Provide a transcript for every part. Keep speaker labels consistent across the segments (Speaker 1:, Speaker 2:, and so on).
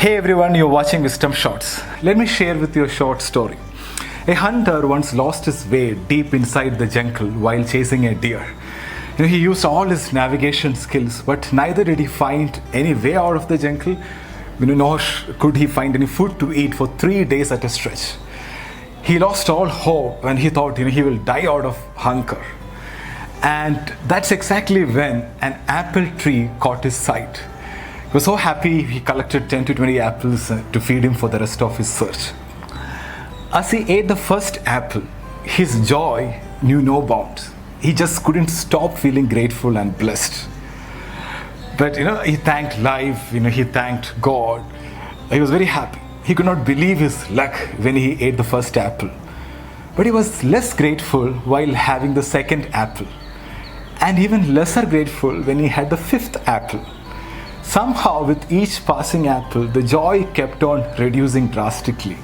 Speaker 1: Hey everyone, you're watching Wisdom Shots. Let me share with you a short story. A hunter once lost his way deep inside the jungle while chasing a deer. He used all his navigation skills, but neither did he find any way out of the jungle, nor could he find any food to eat for 3 days at a stretch. He lost all hope and he thought he will die out of hunger. And that's exactly when an apple tree caught his sight. He was so happy he collected 10 to 20 apples to feed him for the rest of his search. As he ate the first apple, his joy knew no bounds. He just couldn't stop feeling grateful and blessed. But he thanked life, he thanked God. He was very happy. He could not believe his luck when he ate the first apple. But he was less grateful while having the second apple. And even lesser grateful when he had the fifth apple. Somehow, with each passing apple, the joy kept on reducing drastically.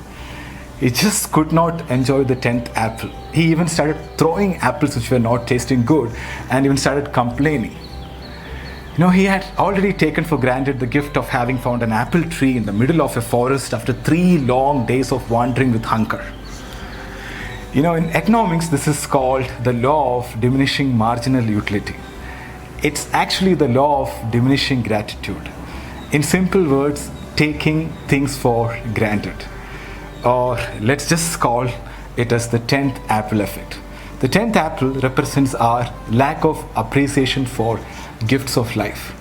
Speaker 1: He just could not enjoy the 10th apple. He even started throwing apples which were not tasting good and even started complaining. He had already taken for granted the gift of having found an apple tree in the middle of a forest after 3 long days of wandering with hunger. In economics, this is called the law of diminishing marginal utility. It's actually the law of diminishing gratitude. In simple words, taking things for granted. Or let's just call it as the 10th apple effect. The 10th apple represents our lack of appreciation for gifts of life.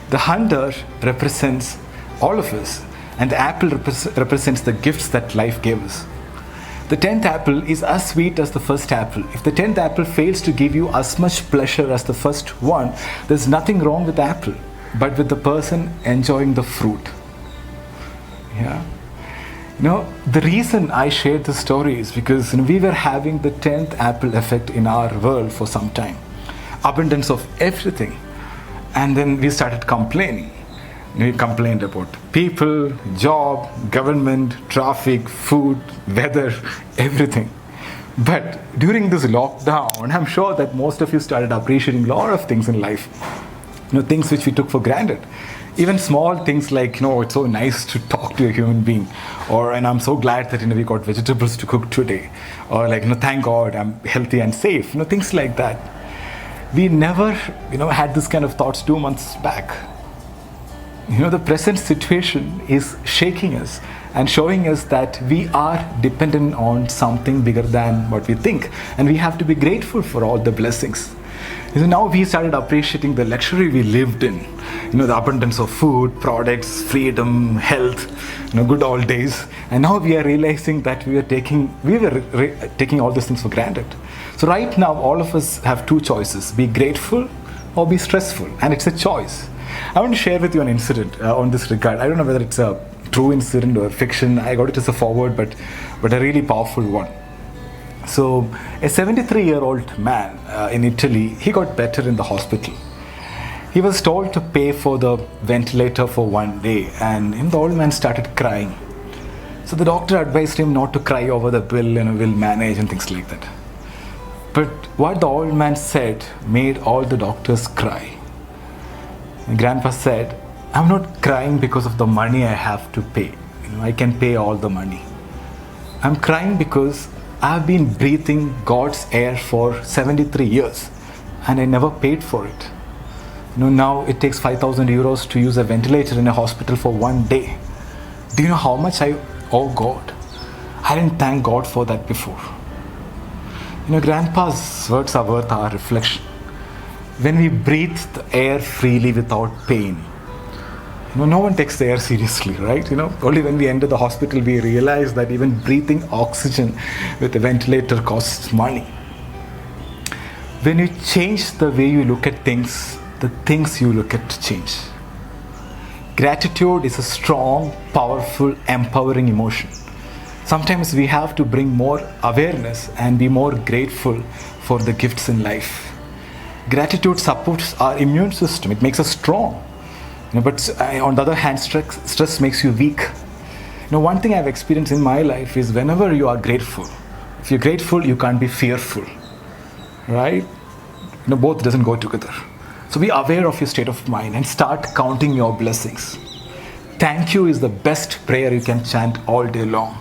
Speaker 1: The hunter represents all of us, and the apple represents the gifts that life gave us. The 10th apple is as sweet as the first apple. If the 10th apple fails to give you as much pleasure as the first one, there's nothing wrong with the apple, but with the person enjoying the fruit. Yeah. The reason I shared this story is because we were having the 10th apple effect in our world for some time. Abundance of everything. And then we started complaining. We complained about people, job, government, traffic, food, weather, everything. But during this lockdown, I'm sure that most of you started appreciating a lot of things in life. Things which we took for granted. Even small things like, it's so nice to talk to a human being. And I'm so glad that, we got vegetables to cook today. Or thank God I'm healthy and safe. Things like that. We never, had this kind of thoughts 2 months back. The present situation is shaking us and showing us that we are dependent on something bigger than what we think. And we have to be grateful for all the blessings. Now we started appreciating the luxury we lived in. The abundance of food, products, freedom, health, good old days. And now we are realizing that we were taking all these things for granted. So right now, all of us have 2 choices: be grateful or be stressful. And it's a choice. I want to share with you an incident on this regard. I don't know whether it's a true incident or fiction. I got it as a forward, but a really powerful one. So, a 73-year-old man in Italy, he got better in the hospital. He was told to pay for the ventilator for 1 day, and the old man started crying. So the doctor advised him not to cry over the bill, we'll manage and things like that. But what the old man said made all the doctors cry. And Grandpa said, I'm not crying because of the money I have to pay. I can pay all the money. I'm crying because I've been breathing God's air for 73 years and I never paid for it. Now it takes 5,000 euros to use a ventilator in a hospital for 1 day. Do you know how much I owe God? I didn't thank God for that before. Grandpa's words are worth our reflection. When we breathe the air freely without pain, no one takes the air seriously, right? Only when we enter the hospital, we realize that even breathing oxygen with a ventilator costs money. When you change the way you look at things, the things you look at change. Gratitude is a strong, powerful, empowering emotion. Sometimes we have to bring more awareness and be more grateful for the gifts in life. Gratitude supports our immune system. It makes us strong. But on the other hand, stress makes you weak. One thing I've experienced in my life is whenever you are grateful, if you're grateful, you can't be fearful, right? Both doesn't go together. So be aware of your state of mind and start counting your blessings. Thank you is the best prayer you can chant all day long.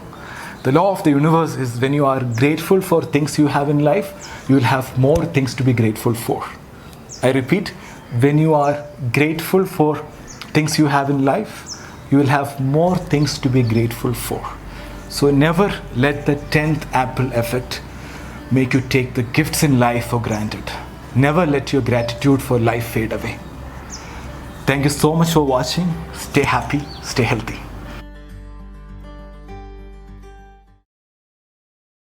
Speaker 1: The law of the universe is when you are grateful for things you have in life, you will have more things to be grateful for. I repeat, when you are grateful for things you have in life, you will have more things to be grateful for. So never let the 10th apple effect make you take the gifts in life for granted. Never let your gratitude for life fade away. Thank you so much for watching. Stay happy, stay healthy.